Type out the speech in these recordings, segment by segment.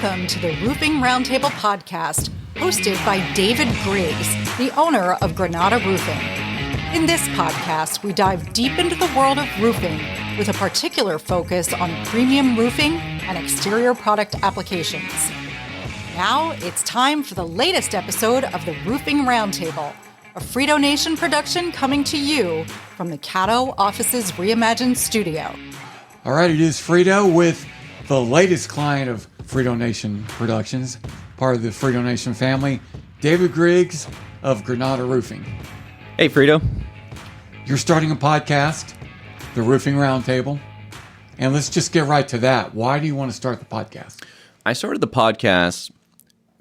Welcome to the Roofing Roundtable podcast, hosted by David Griggs, the owner of Granada Roofing. In this podcast, we dive deep into the world of roofing with a particular focus on premium roofing and exterior product applications. Now it's time for the latest episode of the Roofing Roundtable, a Frito Nation production coming to you from the Caddo Office's Reimagined studio. All right, it is Frito with the latest client of Frito Nation Productions, part of the Frito Nation family, David Griggs of Granada Roofing. Hey, Frito. You're starting a podcast, the Roofing Roundtable, and let's just get right to that. Why do you want to start the podcast? I started the podcast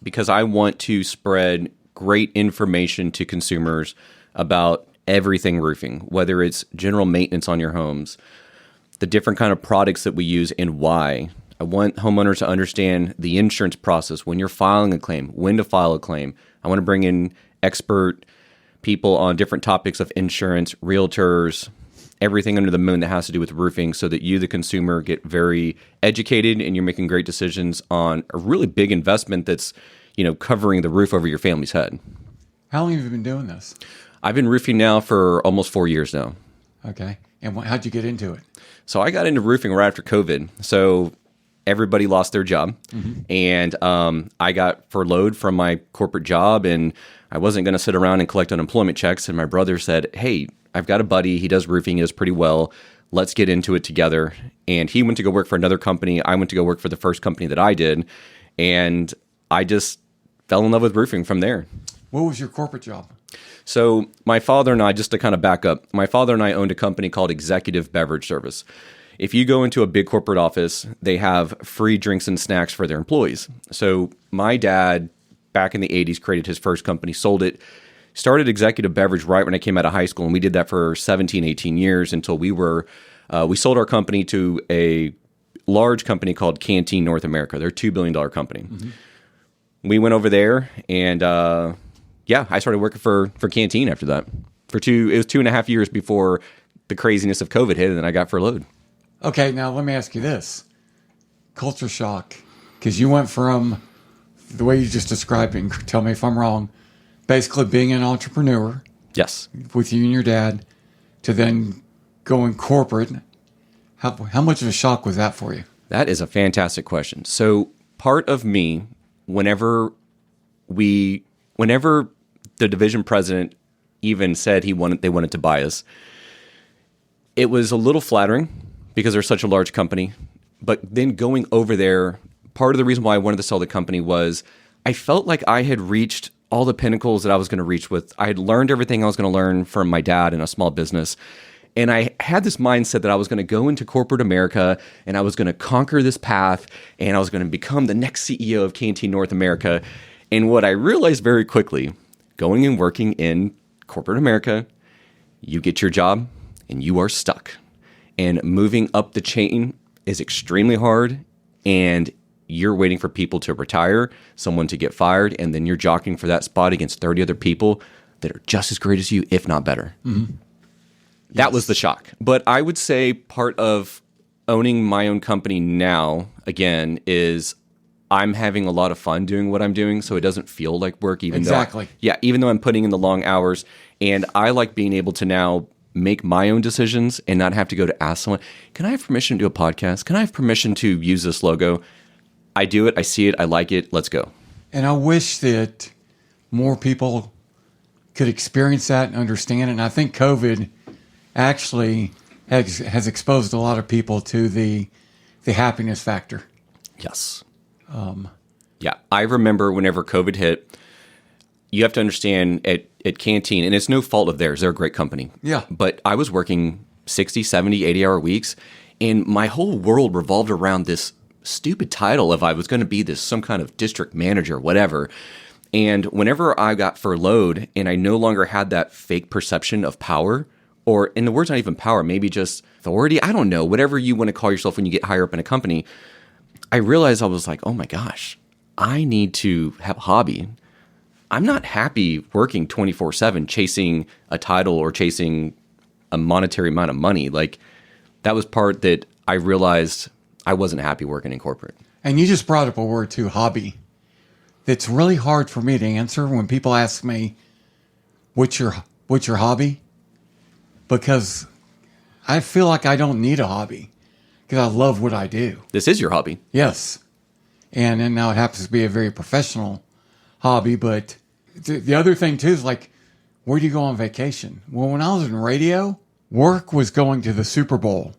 because I want to spread great information to consumers about everything roofing, whether it's general maintenance on your homes, the different kind of products that we use and why. I want homeowners to understand the insurance process, when you're filing a claim, when to file a claim. I want to bring in expert people on different topics of insurance, realtors, everything under the moon that has to do with roofing, so that you, the consumer, get very educated and you're making great decisions on a really big investment that's, covering the roof over your family's head. How long have you been doing this? I've been roofing now for almost 4 years now. Okay. And how'd you get into it? So I got into roofing right after COVID. So everybody lost their job. Mm-hmm. And I got furloughed from my corporate job, and I wasn't going to sit around and collect unemployment checks. And my brother said, hey, I've got a buddy. He does roofing. He does pretty well. Let's get into it together. And he went to go work for another company. I went to go work for the first company that I did. And I just fell in love with roofing from there. What was your corporate job? So my father and I, just to kind of back up, my father and I owned a company called Executive Beverage Service. If you go into a big corporate office, they have free drinks and snacks for their employees. So my dad, back in the 80s, created his first company, sold it, started Executive Beverage right when I came out of high school, and we did that for 17, 18 years until we sold our company to a large company called Canteen North America. They're a $2 billion company. Mm-hmm. We went over there, and I started working for Canteen after that. It was 2.5 years before the craziness of COVID hit, and then I got furloughed. Okay, now let me ask you this. Culture shock, because you went from the way you just described it, and tell me if I'm wrong, basically being an entrepreneur. Yes. With you and your dad, to then going corporate. How much of a shock was that for you? That is a fantastic question. So part of me, whenever the division president even said they wanted to buy us, it was a little flattering because they're such a large company. But then going over there, part of the reason why I wanted to sell the company was I felt like I had reached all the pinnacles that I was going to reach with. I had learned everything I was going to learn from my dad in a small business. And I had this mindset that I was going to go into corporate America and I was going to conquer this path and I was going to become the next CEO of Canteen North America. And what I realized very quickly, going and working in corporate America, you get your job and you are stuck. And moving up the chain is extremely hard, and you're waiting for people to retire, someone to get fired, and then you're jockeying for that spot against 30 other people that are just as great as you, if not better. Mm-hmm. That was the shock. But I would say part of owning my own company now, again, is I'm having a lot of fun doing what I'm doing, so it doesn't feel like work, even though I'm putting in the long hours. And I like being able to now make my own decisions and not have to go to ask someone, can I have permission to do a podcast? Can I have permission to use this logo? I do it. I see it. I like it. Let's go. And I wish that more people could experience that and understand it. And I think COVID actually has exposed a lot of people to the happiness factor. Yes. I remember whenever COVID hit, you have to understand at Canteen, and it's no fault of theirs. They're a great company. Yeah. But I was working 60, 70, 80-hour weeks, and my whole world revolved around this stupid title of I was going to be some kind of district manager, whatever. And whenever I got furloughed and I no longer had that fake perception of power, or in the words, not even power, maybe just authority, I don't know, whatever you want to call yourself when you get higher up in a company, I realized I was like, oh my gosh, I need to have a hobby. I'm not happy working 24/7 chasing a title or chasing a monetary amount of money. Like, that was part that I realized I wasn't happy working in corporate. And you just brought up a word too, hobby. It's really hard for me to answer when people ask me, what's your hobby? Because I feel like I don't need a hobby because I love what I do. This is your hobby. Yes. And then now it happens to be a very professional hobby. But the other thing too is like, where do you go on vacation? Well, when I was in radio, work was going to the Super Bowl,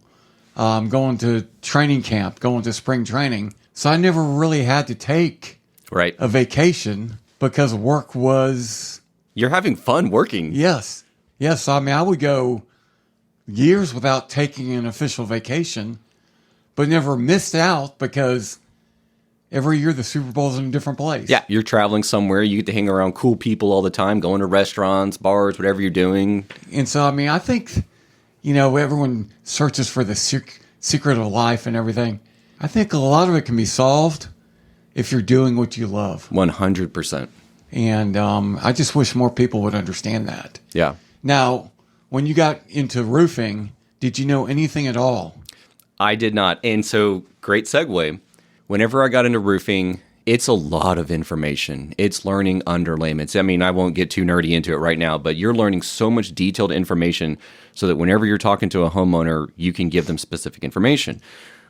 going to training camp, going to spring training. So I never really had to take a vacation because work was... You're having fun working. Yes. Yes. I mean, I would go years without taking an official vacation, but never missed out because every year the Super Bowl's in a different place. Yeah, you're traveling somewhere. You get to hang around cool people all the time, going to restaurants, bars, whatever you're doing. And so, I mean, I think, everyone searches for the secret of life and everything. I think a lot of it can be solved if you're doing what you love. 100%. And I just wish more people would understand that. Yeah. Now, when you got into roofing, did you know anything at all? I did not. And so, great segue. Whenever I got into roofing, it's a lot of information. It's learning underlayments. I mean, I won't get too nerdy into it right now, but you're learning so much detailed information so that whenever you're talking to a homeowner, you can give them specific information.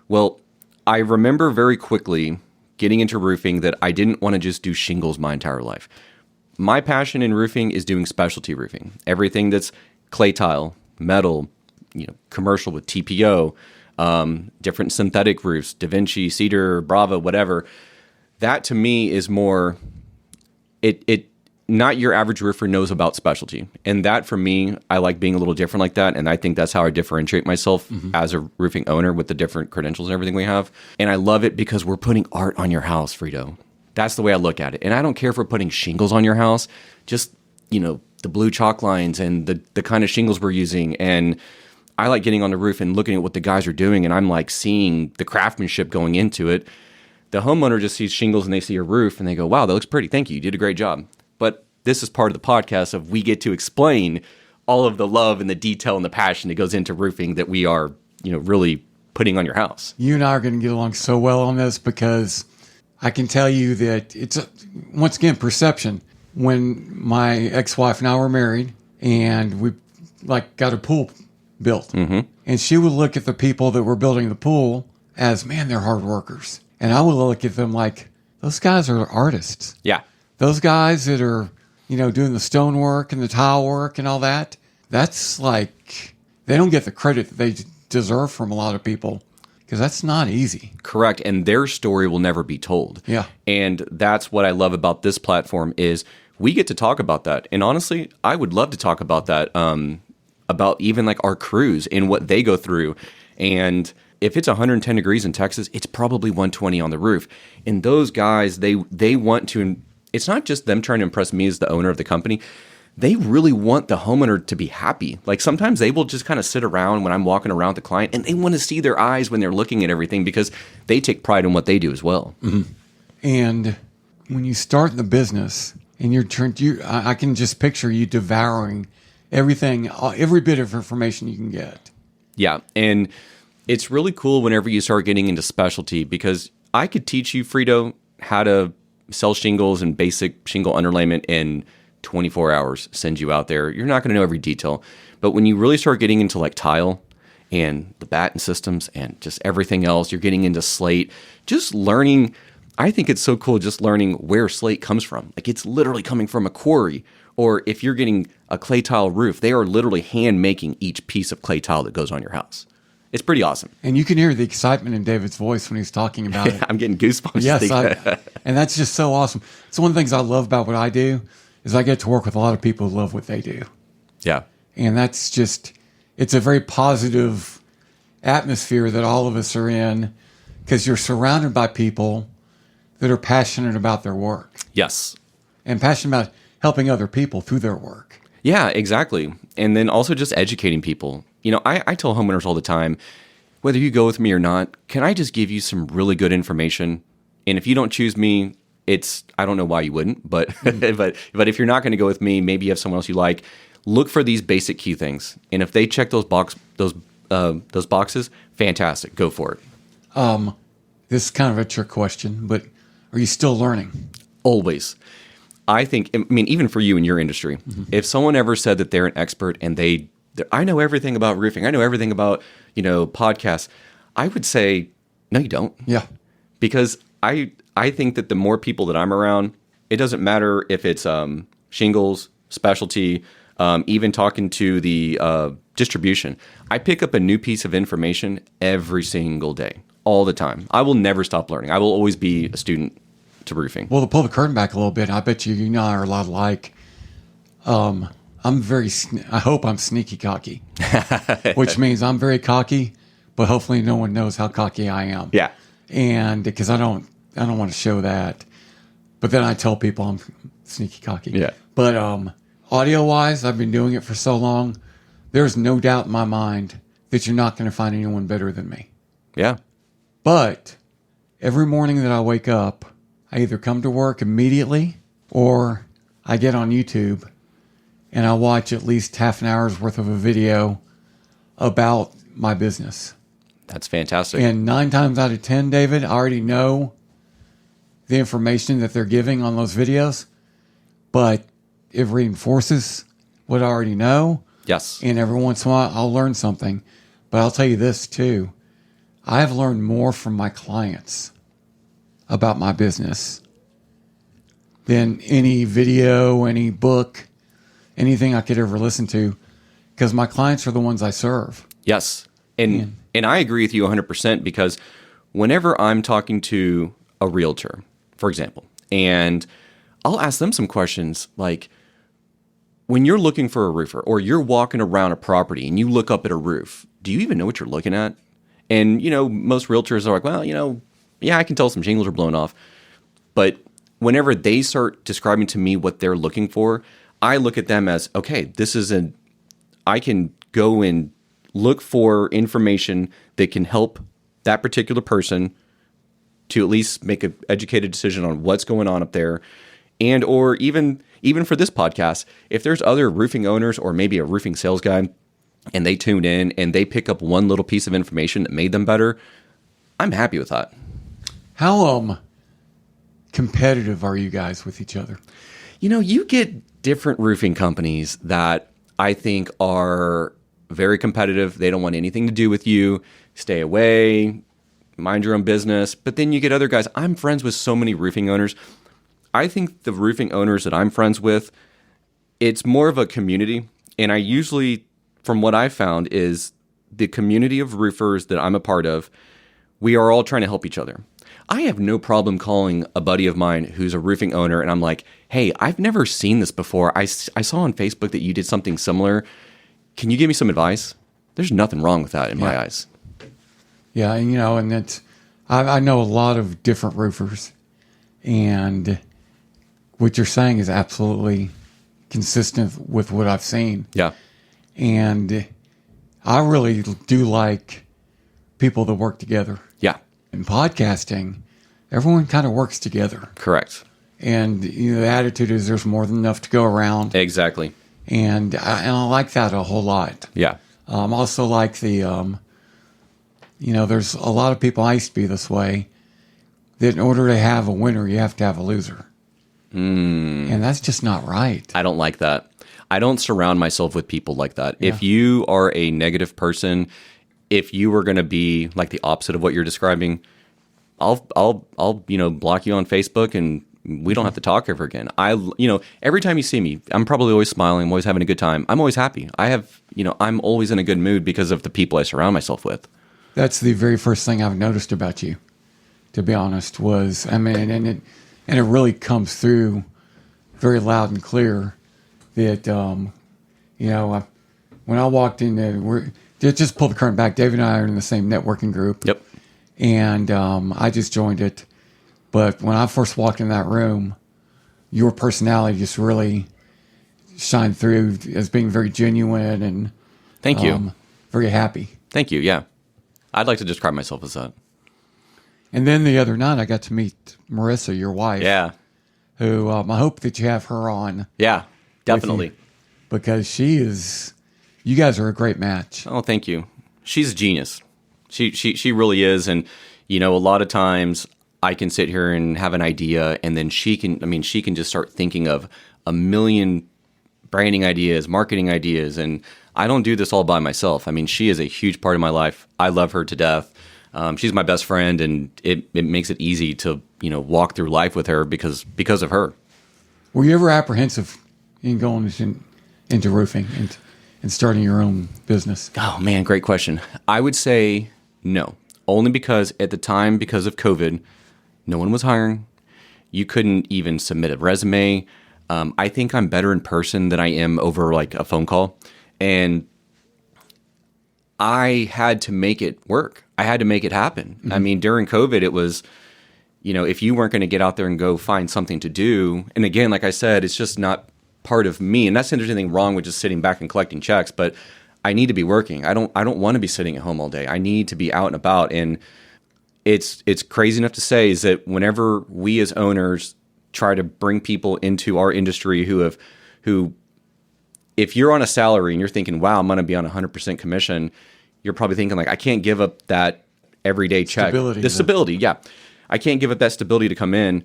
Well, I remember very quickly getting into roofing that I didn't want to just do shingles my entire life. My passion in roofing is doing specialty roofing. Everything that's clay tile, metal, commercial with TPO, different synthetic roofs, Da Vinci, Cedar, Brava, whatever. That to me is more, not your average roofer knows about specialty. And that for me, I like being a little different like that. And I think that's how I differentiate myself as a roofing owner with the different credentials and everything we have. And I love it because we're putting art on your house, Frito. That's the way I look at it. And I don't care if we're putting shingles on your house, just, the blue chalk lines and the kind of shingles we're using. And I like getting on the roof and looking at what the guys are doing. And I'm like seeing the craftsmanship going into it. The homeowner just sees shingles and they see a roof and they go, wow, that looks pretty. Thank you. You did a great job. But this is part of the podcast of we get to explain all of the love and the detail and the passion that goes into roofing that we are, really putting on your house. You and I are going to get along so well on this because I can tell you that it's, once again, perception. When my ex-wife and I were married and we got a pool built, and she would look at the people that were building the pool as, man, they're hard workers. And I would look at them like, those guys are artists. Yeah. Those guys that are, doing the stonework and the tile work and all that, that's like, they don't get the credit that they deserve from a lot of people because that's not easy. Correct. And their story will never be told. Yeah. And that's what I love about this platform is we get to talk about that. And honestly, I would love to talk about that, about even like our crews and what they go through. And if it's 110 degrees in Texas, it's probably 120 on the roof. And those guys, they want to, it's not just them trying to impress me as the owner of the company. They really want the homeowner to be happy. Like sometimes they will just kind of sit around when I'm walking around with the client and they want to see their eyes when they're looking at everything because they take pride in what they do as well. Mm-hmm. And when you start in the business and I can just picture you devouring everything, every bit of information you can get. Yeah. And it's really cool whenever you start getting into specialty because I could teach you, Frito, how to sell shingles and basic shingle underlayment in 24 hours, send you out there. You're not going to know every detail. But when you really start getting into like tile and the batten systems and just everything else, you're getting into slate, just learning. I think it's so cool just learning where slate comes from. Like it's literally coming from a quarry. Or if you're getting a clay tile roof, they are literally hand making each piece of clay tile that goes on your house. It's pretty awesome. And you can hear the excitement in David's voice when he's talking about it. I'm getting goosebumps. Yes, and that's just so awesome. It's one of the things I love about what I do is I get to work with a lot of people who love what they do. Yeah. And that's just, it's a very positive atmosphere that all of us are in because you're surrounded by people that are passionate about their work. Yes. And passionate about helping other people through their work. Yeah, exactly. And then also just educating people. I tell homeowners all the time, whether you go with me or not, can I just give you some really good information? And if you don't choose me, I don't know why you wouldn't, but but if you're not going to go with me, maybe you have someone else you like. Look for these basic key things, and if they check those boxes, fantastic, go for it. this is kind of a trick question, but are you still learning? Always. I think, I mean, even for you in your industry, if someone ever said that they're an expert and I know everything about roofing, I know everything about, podcasts, I would say, no, you don't. Yeah. Because I think that the more people that I'm around, it doesn't matter if it's shingles, specialty, even talking to the distribution. I pick up a new piece of information every single day, all the time. I will never stop learning. I will always be a student to roofing. Well, to pull the curtain back a little bit, I bet you and I are a lot alike. I hope I'm sneaky cocky, which means I'm very cocky, but hopefully no one knows how cocky I am. Yeah. And because I don't want to show that, but then I tell people I'm sneaky cocky. Yeah. But audio wise, I've been doing it for so long. There's no doubt in my mind that you're not going to find anyone better than me. Yeah. But every morning that I wake up, I either come to work immediately or I get on YouTube and I watch at least half an hour's worth of a video about my business. That's fantastic. And 9 times out of 10, David, I already know the information that they're giving on those videos, but it reinforces what I already know. Yes. And every once in a while, I'll learn something. But I'll tell you this, too. I have learned more from my clients about my business than any video, any book, anything I could ever listen to, because my clients are the ones I serve. Yes. And I agree with you 100% because whenever I'm talking to a realtor, for example, and I'll ask them some questions like, when you're looking for a roofer or you're walking around a property and you look up at a roof, do you even know what you're looking at? And, most realtors are like, well, yeah, I can tell some shingles are blown off. But whenever they start describing to me what they're looking for, I look at them as, okay, I can go and look for information that can help that particular person to at least make an educated decision on what's going on up there. And or even for this podcast, if there's other roofing owners or maybe a roofing sales guy and they tune in and they pick up one little piece of information that made them better, I'm happy with that. How competitive are you guys with each other? You get different roofing companies that I think are very competitive. They don't want anything to do with you. Stay away, mind your own business. But then you get other guys. I'm friends with so many roofing owners. I think the roofing owners that I'm friends with, it's more of a community. And I usually, from what I found, is the community of roofers that I'm a part of, we are all trying to help each other. I have no problem calling a buddy of mine who's a roofing owner, and I'm like, hey, I've never seen this before. I saw on Facebook that you did something similar. Can you give me some advice? There's nothing wrong with that in my eyes. Yeah, and it's, I know a lot of different roofers, and what you're saying is absolutely consistent with what I've seen. Yeah. And I really do like people that work together. Yeah. In podcasting, everyone kind of works together. Correct. And the attitude is there's more than enough to go around. Exactly. And I like that a whole lot. Yeah. Also like the, there's a lot of people, I used to be this way, that in order to have a winner, you have to have a loser. And that's just not right. I don't like that. I don't surround myself with people like that. Yeah. If you are a negative person, if you were going to be like the opposite of what you're describing, I'll block you on Facebook and we don't have to talk ever again. Every time you see me, I'm probably always smiling. I'm always having a good time. I'm always happy. I'm always in a good mood because of the people I surround myself with. That's the very first thing I've noticed about you, to be honest, was, and it really comes through very loud and clear that, when I walked in, just pull the curtain back. David and I are in the same networking group. Yep. And I just joined it. But when I first walked in that room, your personality just really shined through as being very genuine and thank you. Very happy. Thank you. Yeah. I'd like to describe myself as that. And then the other night, I got to meet Marissa, your wife. Yeah. Who I hope that you have her on. Yeah, definitely. Because you guys are a great match. Oh, thank you. She's a genius. She really is. And, You know, a lot of times I can sit here and have an idea, and then she can just start thinking of a million branding ideas, marketing ideas, and I don't do this all by myself. I mean, she is a huge part of my life. I love her to death. She's my best friend, and it makes it easy to, walk through life with her because of her. Were you ever apprehensive in going into roofing and starting your own business? Oh man, great question. I would say no, only because at the time, because of COVID, no one was hiring. You couldn't even submit a resume. I think I'm better in person than I am over like a phone call. And I had to make it work. I had to make it happen. Mm-hmm. I mean, during COVID, it was, if you weren't going to get out there and go find something to do, and again, like I said, it's just not part of me. And that's not there's anything wrong with just sitting back and collecting checks, but I need to be working. I don't want to be sitting at home all day. I need to be out and about. And it's crazy enough to say is that whenever we as owners try to bring people into our industry who if you're on a salary and you're thinking, wow, I'm going to be on 100% commission, you're probably thinking like, I can't give up that everyday check. Stability, yeah. I can't give up that stability to come in.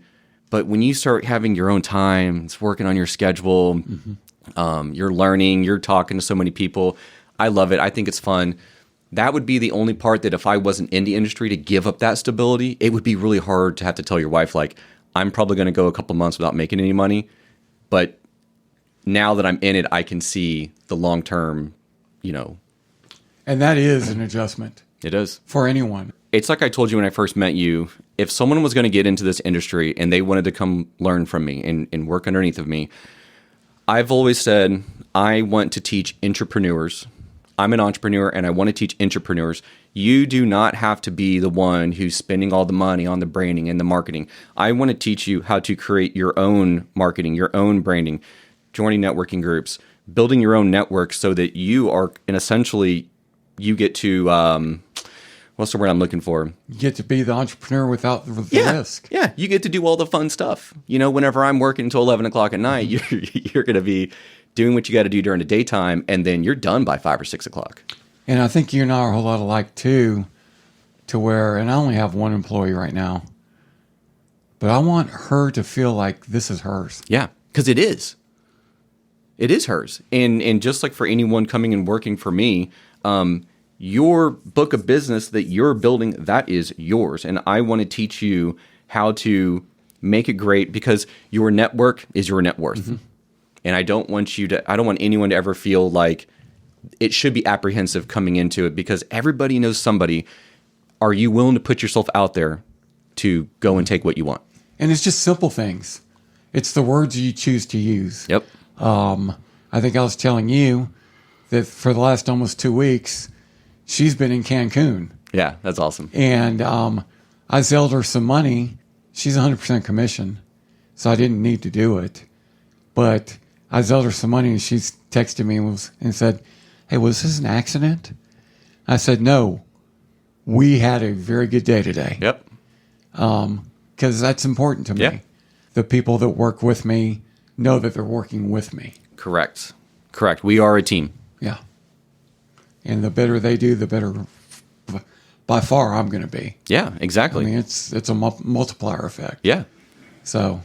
But when you start having your own time, it's working on your schedule, mm-hmm. You're learning, you're talking to so many people. I love it. I think it's fun. That would be the only part that if I wasn't in the industry to give up that stability, it would be really hard to have to tell your wife, like, I'm probably going to go a couple months without making any money. But now that I'm in it, I can see the long term, And that is an adjustment. It is. For anyone. It's like I told you when I first met you, if someone was going to get into this industry and they wanted to come learn from me and work underneath of me, I've always said, I want to teach entrepreneurs. I'm an entrepreneur and I want to teach entrepreneurs. You do not have to be the one who's spending all the money on the branding and the marketing. I want to teach you how to create your own marketing, your own branding, joining networking groups, building your own network so that you are, and essentially you get to, what's the word I'm looking for? You get to be the entrepreneur without the risk. Yeah, you get to do all the fun stuff. Whenever I'm working until 11 o'clock at night, you're going to be doing what you got to do during the daytime, and then you're done by 5 or 6 o'clock. And I think you and I are a whole lot alike, too, to where, and I only have one employee right now, but I want her to feel like this is hers. Yeah, because it is. It is hers. And just like for anyone coming and working for me, your book of business that you're building, that is yours. And I want to teach you how to make it great because your network is your net worth. Mm-hmm. And I don't want anyone to ever feel like it should be apprehensive coming into it because everybody knows somebody. Are you willing to put yourself out there to go and take what you want? And it's just simple things. It's the words you choose to use. Yep. I think I was telling you that for the last almost 2 weeks, she's been in Cancun. Yeah, that's awesome. And I sold her some money. She's 100% commission, so I didn't need to do it. But I sold her some money, and she texted me and said, hey, was this an accident? I said, no. We had a very good day today. Yep. Because that's important to me. Yeah. The people that work with me know that they're working with me. Correct. We are a team. Yeah. And the better they do, the better by far I'm going to be. Yeah, exactly. I mean, it's a multiplier effect. Yeah. So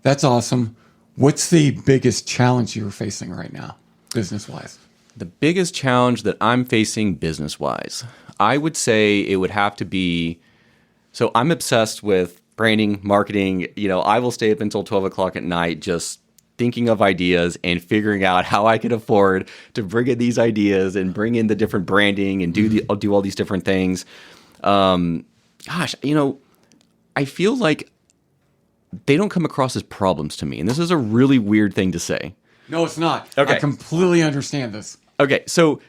that's awesome. What's the biggest challenge you're facing right now, business-wise? The biggest challenge that I'm facing business-wise, I would say it would have to be, so I'm obsessed with branding, marketing. I will stay up until 12 o'clock at night just thinking of ideas and figuring out how I can afford to bring in these ideas and bring in the different branding and do all these different things. I feel like they don't come across as problems to me. And this is a really weird thing to say. No, it's not. Okay. I completely understand this. Okay, so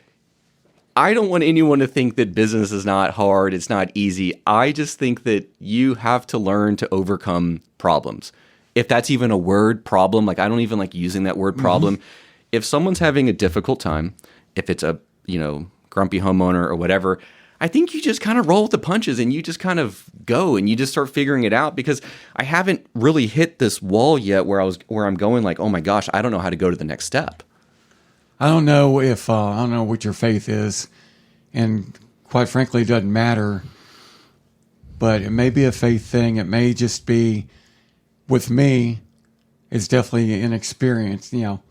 I don't want anyone to think that business is not hard, it's not easy. I just think that you have to learn to overcome problems. If that's even a word, problem, like I don't even like using that word problem. Mm-hmm. If someone's having a difficult time, if it's a, grumpy homeowner or whatever, I think you just kind of roll with the punches and you just kind of go and you just start figuring it out because I haven't really hit this wall yet where I'm going like, oh my gosh, I don't know how to go to the next step. I don't know what your faith is, and quite frankly, it doesn't matter. but it may be a faith thing. It may just be, with me, it's definitely an experience. You know,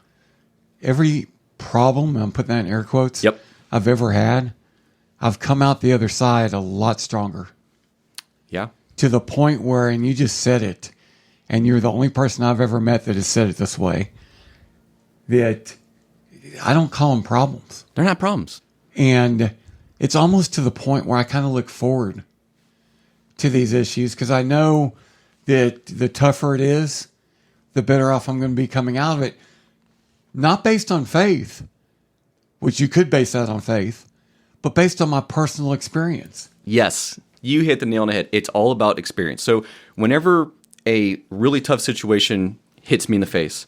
every problem, I'm putting that in air quotes, Yep. I've ever had, I've come out the other side a lot stronger. Yeah. To the point where, and you just said it, and you're the only person I've ever met that has said it this way, that I don't call them problems. They're not problems. And it's almost to the point where I kind of look forward to these issues because I know that the tougher it is, the better off I'm going to be coming out of it. Not based on faith, which you could base that on faith, but based on my personal experience. Yes, you hit the nail on the head. It's all about experience. So whenever a really tough situation hits me in the face,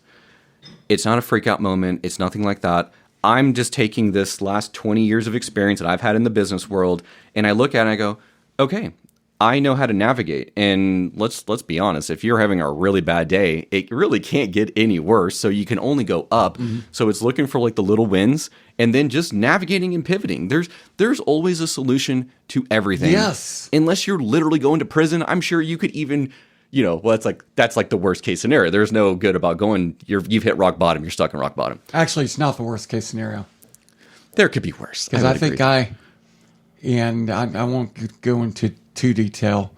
it's not a freak out moment. It's nothing like that. I'm just taking this last 20 years of experience that I've had in the business world, and I look at it and I go, okay, I know how to navigate. And let's be honest, if you're having a really bad day, it really can't get any worse. So you can only go up. Mm-hmm. So it's looking for like the little wins and then just navigating and pivoting. There's always a solution to everything. Yes. Unless you're literally going to prison, I'm sure you could even, well, that's like the worst case scenario. There's no good about going, you've hit rock bottom, you're stuck in rock bottom. Actually, it's not the worst case scenario. There could be worse. Because I think I won't go into too detail,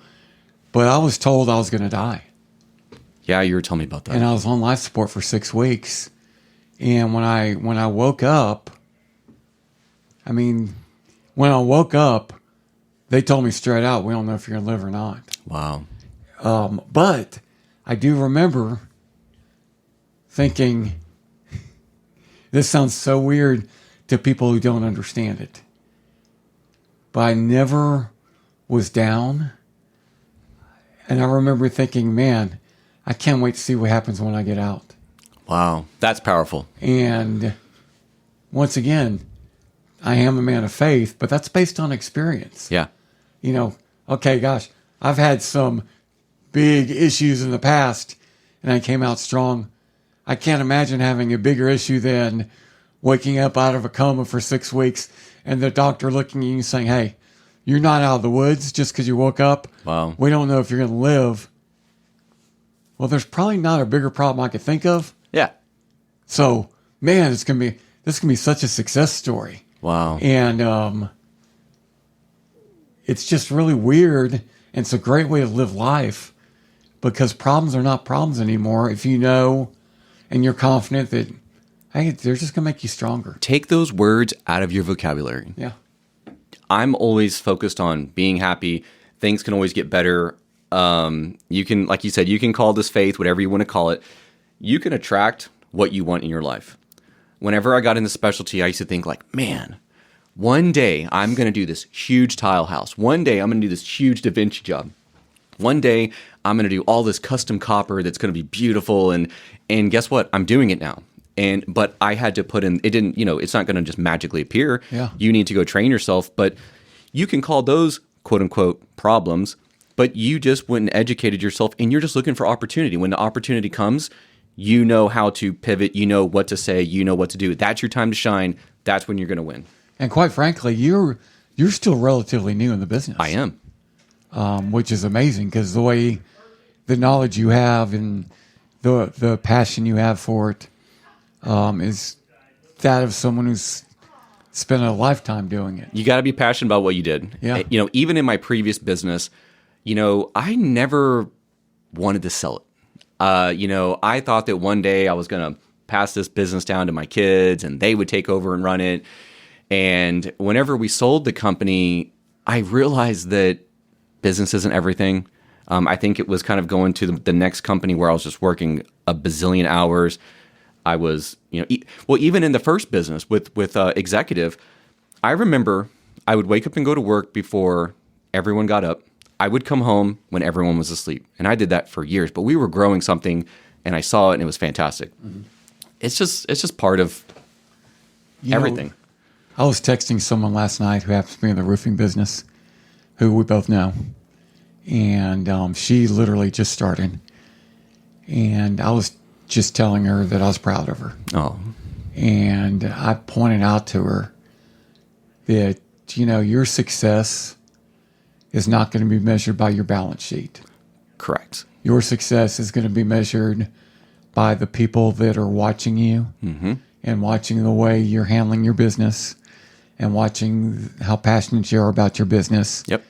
but I was told I was going to die. Yeah, you were telling me about that. And I was on life support for 6 weeks. And when I woke up, they told me straight out, we don't know if you're going to live or not. Wow. But I do remember thinking, this sounds so weird to people who don't understand it, but I never was down. And I remember thinking, man, I can't wait to see what happens when I get out. Wow, that's powerful. And once again, I am a man of faith, but that's based on experience. Yeah. Okay, gosh, I've had some big issues in the past and I came out strong. I can't imagine having a bigger issue than waking up out of a coma for 6 weeks and the doctor looking at you and saying, hey, you're not out of the woods just because you woke up. Wow. We don't know if you're going to live. Well, there's probably not a bigger problem I could think of. Yeah. So, man, this can be such a success story. Wow. And it's just really weird. And it's a great way to live life because problems are not problems anymore if you know and you're confident that, hey, they're just going to make you stronger. Take those words out of your vocabulary. Yeah. I'm always focused on being happy. Things can always get better. You can, like you said, you can call this faith, whatever you want to call it. You can attract what you want in your life. Whenever I got into specialty, I used to think like, man, one day I'm going to do this huge tile house. One day I'm going to do this huge Da Vinci job. One day I'm going to do all this custom copper that's going to be beautiful. And guess what? I'm doing it now. But I had to put in, it didn't, it's not going to just magically appear. Yeah. You need to go train yourself, but you can call those quote unquote problems, but you just went and educated yourself and you're just looking for opportunity. When the opportunity comes, you know how to pivot, you know what to say, you know what to do. That's your time to shine. That's when you're going to win. And quite frankly, you're still relatively new in the business. I am. Which is amazing because the knowledge you have and the passion you have for it, is that of someone who's spent a lifetime doing it. You got to be passionate about what you did. Yeah. Even in my previous business, I never wanted to sell it. I thought that one day I was going to pass this business down to my kids and they would take over and run it. And whenever we sold the company, I realized that business isn't everything. I think it was kind of going to the next company where I was just working a bazillion hours. I was, even in the first business with executive, I remember I would wake up and go to work before everyone got up. I would come home when everyone was asleep. And I did that for years, but we were growing something and I saw it and it was fantastic. Mm-hmm. It's just part of everything. I was texting someone last night who happens to be in the roofing business, who we both know. And she literally just started. And I was just telling her that I was proud of her. Oh. And I pointed out to her that, your success is not going to be measured by your balance sheet. Correct. Your success is going to be measured by the people that are watching you and watching the way you're handling your business and watching how passionate you are about your business. Yep.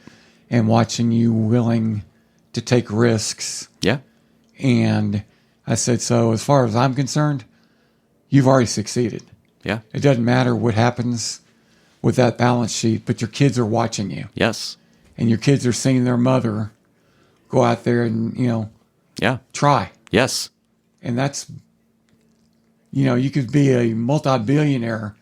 And watching you willing to take risks. Yeah. And I said, so as far as I'm concerned, you've already succeeded. Yeah. It doesn't matter what happens with that balance sheet, but your kids are watching you. Yes. And your kids are seeing their mother go out there and, Yeah. try. Yes. And that's, you could be a multi-billionaire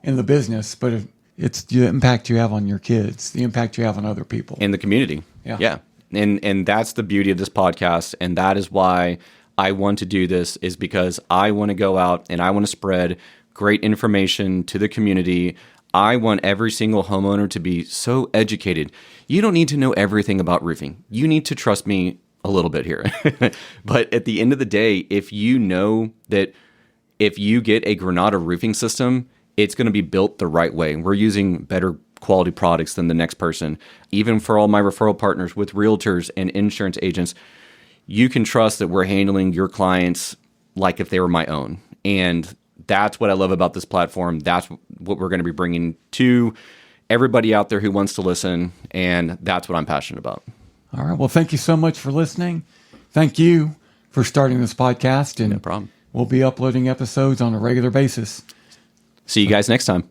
in the business, but it's the impact you have on your kids, the impact you have on other people. In the community. Yeah. Yeah. And that's the beauty of this podcast. And that is why I want to do this, is because I want to go out and I want to spread great information to the community. I want every single homeowner to be so educated. You don't need to know everything about roofing. You need to trust me a little bit here. But at the end of the day, if you know that if you get a Granada roofing system, it's going to be built the right way. We're using better quality products than the next person. Even for all my referral partners with realtors and insurance agents, you can trust that we're handling your clients like if they were my own. And that's what I love about this platform. That's what we're going to be bringing to everybody out there who wants to listen. And that's what I'm passionate about. All right. Well, thank you so much for listening. Thank you for starting this podcast. And No problem. we'll be uploading episodes on a regular basis. See you guys next time.